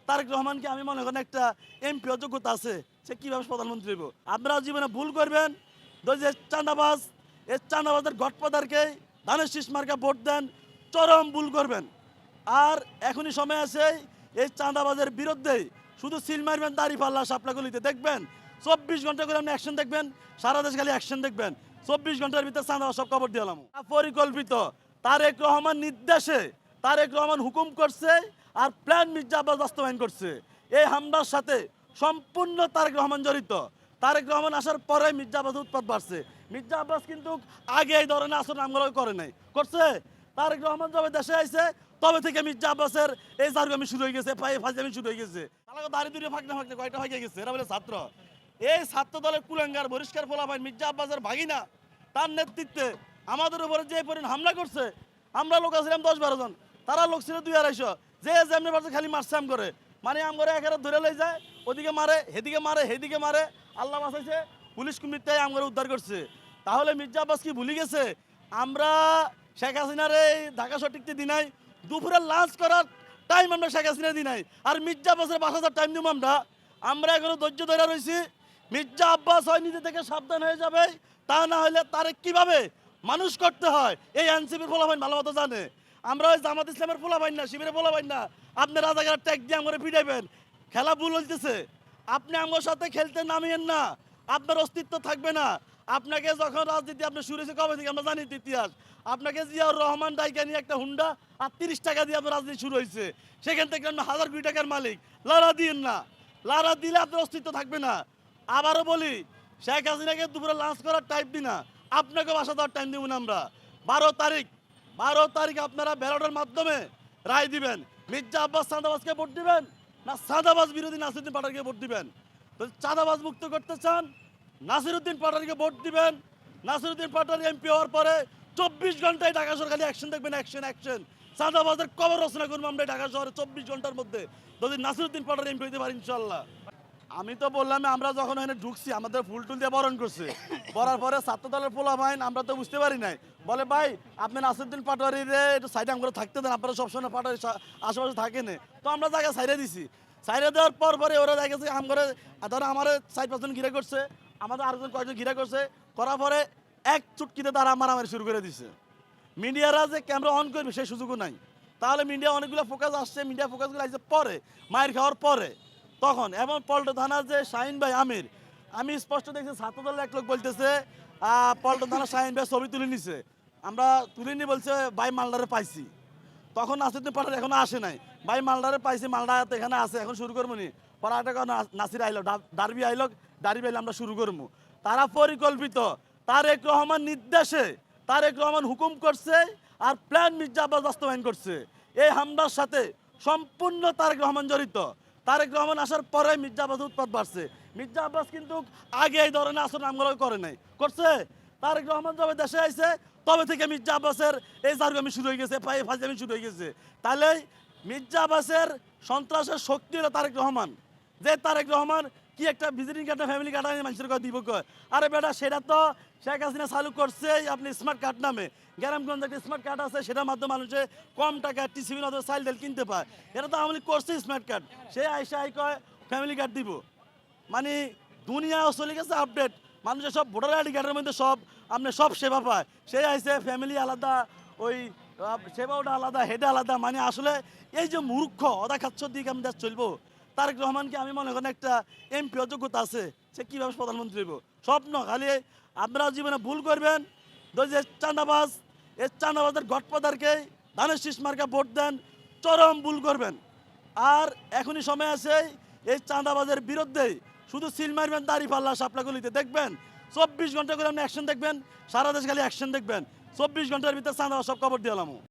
তারেক রহমানকে আমি মনে করেন একটা এমপি যোগ্যতা আছে, সে কীভাবে প্রধানমন্ত্রী হইব। আপনারা জীবনে ভুল করবেন, যে চাঁদাবাজ, এই চাঁদাবাজের গডফাদারকে ধানের শীষ মার্কা ভোট দেন, চরম ভুল করবেন। আর এখনই সময় আছে এই চাঁদাবাজের বিরুদ্ধে শুধু সিল মারবেন দাঁড়িপাল্লা শাপলাগুলিতে, দেখবেন 24 ঘন্টা করে আপনি অ্যাকশন দেখবেন, সারা দেশ খালি অ্যাকশন দেখবেন। 24 ঘন্টার ভিতরে চাঁদাবাজ সব খবর দিলাম। পরিকল্পিত তারেক রহমান নির্দেশে, তারেক রহমান হুকুম করছে আর প্ল্যান মির্জা আব্বাস বাস্তবায়ন করছে। এই হামলার সাথে সম্পূর্ণ তারেক রহমান জড়িত। তারেক রহমান আসার পরে মির্জা আব্বাস উৎপাত বাড়ছে। মির্জা আব্বাস কিন্তু আগে এই ধরনের আচরণ আমগুলো করে নাই, করছে। তারেক রহমান যবে দেশে আইছে তবে থেকে মির্জা আব্বাসের এই জারগামি শুরু হয়ে গেছে, ফাজলামি শুরু হয়ে গেছে। তাহলে দাঁড়িয়ে দূরে ফাঁকনা ফাঁকনা কয়টা হয়ে গেছে, এরা বলে ছাত্র। এই ছাত্র দলের কুলাঙ্গার বহিষ্কার ফলাফল মির্জা আব্বাসের ভাগিনা, তার নেতৃত্বে আমাদের উপরে যে পরিমাণ হামলা করছে, আমরা লোক আছিলাম 10-12 জন, তারা লোক ছিল 2-250। যে যেমনি পারছে খালি মারসাম করে, মানে আম করে একেবারে ধরে লই যায়, ওদিকে মারে, হেদিকে মারে, হেদিকে মারে। আল্লাহ বাঁচাইছে, পুলিশ কুমিরটাই আমগরে উদ্ধার করছে। তাহলে মির্জা আব্বাস কি ভুলে গেছে আমরা শেখ হাসিনার এই ঢাকা সঠিকতে দিই নাই, দুপুরে লাঞ্চ করার টাইম আমরা শেখ হাসিনা দিই নাই, আর মির্জা আব্বাসের বাসার টাইম দিব আমরা। আমরা এখনো ধৈর্য ধরে রয়েছি। মির্জা আব্বাস হয় নিজে থেকে সাবধান হয়ে যাবে, তা না হলে তারে কিভাবে মানুষ করতে হয় এই এনসিপির ফলাফল ভালো মতো জানে। আমরা ওই জামাত ইসলামের ফলাফল না, শিবিরের ফলাফল না। আপনি রাজাকার ট্যাগ দিয়ে আমরা পিটাইবেন, খেলা ভুল হইতেছে। আপনি আমার সাথে খেলতে নামিয়েন না, আপনার অস্তিত্ব থাকবে না। আপনাকে যখন রাজনীতি আপনি শুরু হয়েছে কবে থেকে আমরা জানি ইতিহাস। আপনাকে জিয়াউর রহমান ডাইকা নিয়ে একটা হুন্ডা আর 30 টাকা দিয়ে আপনার রাজনীতি শুরু হয়েছে, সেখান থেকে আপনি 1000 কোটি টাকার মালিক। লড়া দিন না, লড়া দিলে আপনার অস্তিত্ব থাকবে না। আবারও বলি, শেখ হাসিনাকে দুপুরে লাঞ্চ করার টাইম দিই না, আপনাকে বাসা দেওয়ার টাইম দিব না আমরা। 12 তারিখ আপনারা ব্যালটের মাধ্যমে রায় দিবেন। মির্জা আব্বাস চাঁদাবাজকে ভোট দিবেন না চাঁদাবাজ বিরোধী নাসিরুদ্দিন পাটোয়ারিকে ভোট দিবেন। তো চাঁদাবাজ মুক্ত করতে চান, নাসিরুদ্দিন পাটোয়ারিকে ভোট দিবেন। নাসিরুদ্দিন পাটোয়ারি এমপি হওয়ার পরে 24 ঘন্টায় ঢাকা শহর খালি অ্যাকশন দেখবেন, অ্যাকশন অ্যাকশন। চাঁদাবাজের কবর রচনা করবো আমরা ঢাকা শহরে 24 ঘন্টার মধ্যে, যদি নাসিরুদ্দিন পাটোয়ারি এমপি হইতে পারি ইনশাল্লাহ। আমি তো বললাম আমরা যখন এখানে ঢুকছি আমাদের ফুল টুল দিয়ে বরণ করছে, বলার পরে ছাত্র দলের পোলাপাইন আমরা তো বুঝতে পারি নাই, বলে ভাই আপনি নাসিরুদ্দিন পাটোয়ারিরে একটু সাইডে আমরা থাকতে দেন, আপনারা সবসময় পাটোয়ারি আশেপাশে থাকেন। তো আমরা জায়গা সাইডে দিছি। সাইডে দেওয়ার পরে ওরা দেখেছে আমগরে, ধরো আমার 4-5 জন ঘিরে করছে, আমাদের আরেকজন কয়েকজন ঘিরে করছে, করার পরে এক চুটকিতে তারা মারামারি শুরু করে দিছে। মিডিয়ারা যে ক্যামেরা অন করবে সেই সুযোগও নাই। তাহলে মিডিয়া অনেকগুলো ফোকাস আসছে, মিডিয়া ফোকাসগুলো আসছে পরে, মায়ের খাওয়ার পরে তখন। এবং পল্টন থানার যে শাহিন ভাই আমির, আমি স্পষ্ট দেখছি ছাত্রদলের এক লোক বলতেছে পল্টন থানার শাহিন ভাই ছবি তুলে নিছে, আমরা তুলিনি, বলছে ভাই মালদারে পাইছি। তখন নাসিরুদ্দিন পাটোয়ারি এখনো আসে নাই, ভাই মালদারে পাইছি, মালদা এখানে আছে, এখন শুরু করবো নি। পরে একটা নাসির আইলো, ডারবি আইলো, ডারবি আইলে আমরা শুরু করবো। তারা পরিকল্পিত তারেক রহমান নির্দেশে, তারেক রহমান হুকুম করছে আর প্ল্যান মির্জা আব্বাস বাস্তবায়ন করছে। এই হামলার সাথে সম্পূর্ণ তারেক রহমান জড়িত। তারেক রহমান আসার পরে মির্জা আব্বাস উৎপাত বাড়ছে। মির্জা আব্বাস কিন্তু আগে এই ধরনের আচরণ আমগুলো করে নাই, করছে। তারেক রহমান যবে দেশে আইছে তবে থেকে মির্জা আব্বাসের এই জারগামি শুরু হয়ে গেছে, ফাজলামি শুরু হয়ে গেছে। তাহলে মির্জা আব্বাসের সন্ত্রাসের শক্তি হলো তারেক রহমান। যে তারেক রহমান কি একটা ভিজিটিং কার্ড, ফ্যামিলি কার্ড আনি মানুষের কথা দিব কয়, আরে বেটা সেটা তো শেখ হাসিনা চালু করছে আপনি স্মার্ট কার্ড নামে। গ্রামগঞ্জ একটা স্মার্ট কার্ড আছে, সেটার মাধ্যমে মানুষে কম টাকা টিসিবি না চাইল ডাল কিনতে পায়। এটা তো আমলি করছে স্মার্ট কার্ড, সে আইসা কয় ফ্যামিলি কার্ড দিব। মানে দুনিয়াও চলে গেছে আপডেট, মানুষের সব ভোটার আইডি কার্ডের মধ্যে সব আপনি সব সেবা পায়। সে আইসে ফ্যামিলি আলাদা, ওই সেবাওটা আলাদা, হেডা আলাদা। মানে আসলে এই যে মূর্খ অদা খাচ্ছ দিকে আমি দেশ চলবো। তারেক রহমানকে আমি মনে করেন একটা এমপি যোগ্যতা আছে, সে কীভাবে প্রধানমন্ত্রী হইব। স্বপ্ন খালি আপনারা জীবনে ভুল করবেন, যে চাঁদাবাজ, এই চাঁদাবাজের গডফাদারকে ধানের শীষ মার্কা ভোট দেন, চরম ভুল করবেন। আর এখনই সময় আছে এই চাঁদাবাজের বিরুদ্ধে শুধু সিল মারবেন দাঁড়িপাল্লা শাপলাগুলিতে, দেখবেন 24 ঘন্টা করে আপনি অ্যাকশন দেখবেন, সারা দেশ খালি অ্যাকশন দেখবেন। 24 ঘন্টার ভিতরে চাঁদাবাজ সব খবর দিলাম।